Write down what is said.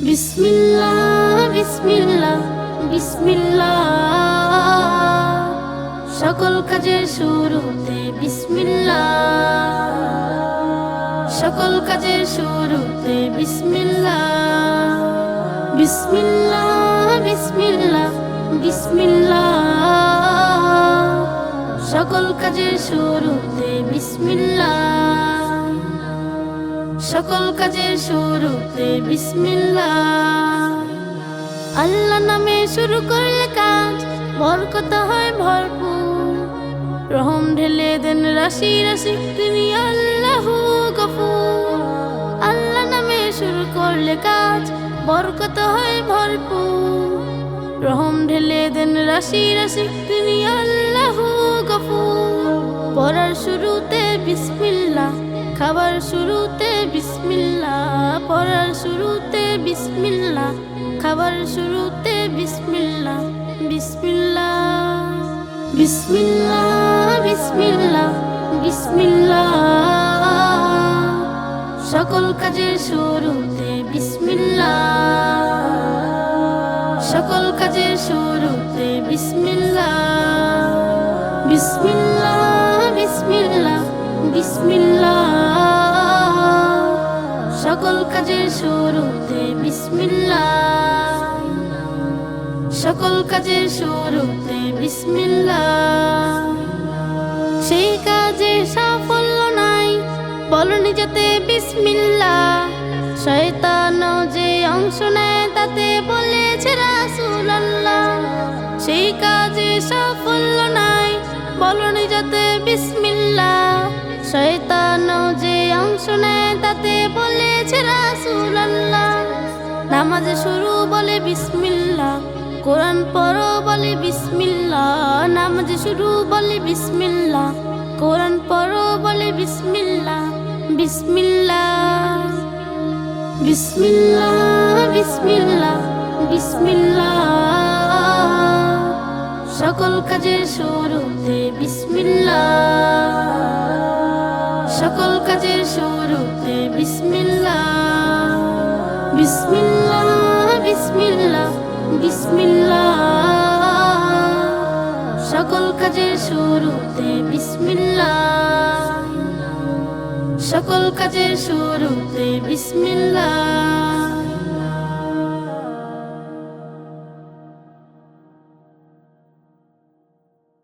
বিসমিল্লাহ বিসমিল্লাহ বিসমিল্লাহ, সকল কাজের শুরুতে বিসমিল্লাহ, সকল কাজের শুরুতে বিসমিল্লাহ। বিসমিল্লাহ বিসমিল্লাহ বিসমিল্লাহ, সকল কাজের শুরুতে বিসমিল্লাহ, সকল কাজের শুরুতে বিসমিল্লাহ। আল্লাহ নামে শুরু করলে কাজ বরকত হয় ভরপুর, রহম ঢেলে দেন রাশি রাশি তিনি আল্লাহু গফুর। আল্লাহ নামে শুরু করলে কাজ বরকত হয় ভরপুর, রহম ঢেলে দেন রাশি রাশি তিনি আল্লাহু গফুর। পড়ার শুরুতে বিসমিল্লাহ, খাবার শুরুতে বিসমিল্লাহ, পড়ার শুরুতে বিসমিল্লাহ, খাবার শুরুতে বিসমিল্লাহ। বিসমিল্লাহ বিসমিল্লাহ বিসমিল্লাহ বিসমিল্লাহ, সকল কাজের শুরুতে বিসমিল্লাহ, সকল কাজের শুরুতে বিসমিল্লাহ। বিসমিল্লাহ বিসমিল্লাহ বিসমিল্লাহ, সকল কাজের শুরুতে বিসমিল্লাহ, সকল কাজের শুরুতে বিসমিল্লাহ। সেই কাজে সাফল্য নাই বলনি যাতে বিসমিল্লাহ, শয়তান যে অংশ নেয় তাতে বলেছে রাসূলুল্লাহ। সেই কাজে সাফল্য নাই বলনি যাতে বিসমিল্লাহ, শয়তান যে অংশ নেয় তাতে বলেছে রাসূলুল্লাহ। নামাজ শুরু বলে বিসমিল্লাহ, কোরআন পড়ো বলে বিসমিল্লাহ। নামাজ শুরু বলে বিসমিল্লাহ, কোরআন পড়ো বলে বিসমিল্লাহ। বিসমিল্লাহ বিসমিল্লাহ বিসমিল্লাহ বিসমিল্লাহ, সকল কাজের শুরুতে বিসমিল্লাহ, সকল কাজের শুরুতে বিসমিল্লাহ। বিসমিল্লাহ বিসমিল্লাহ বিসমিল্লাহ, সকল কাজের শুরুতে বিসমিল্লাহ, সকল কাজের শুরুতে বিসমিল্লাহ।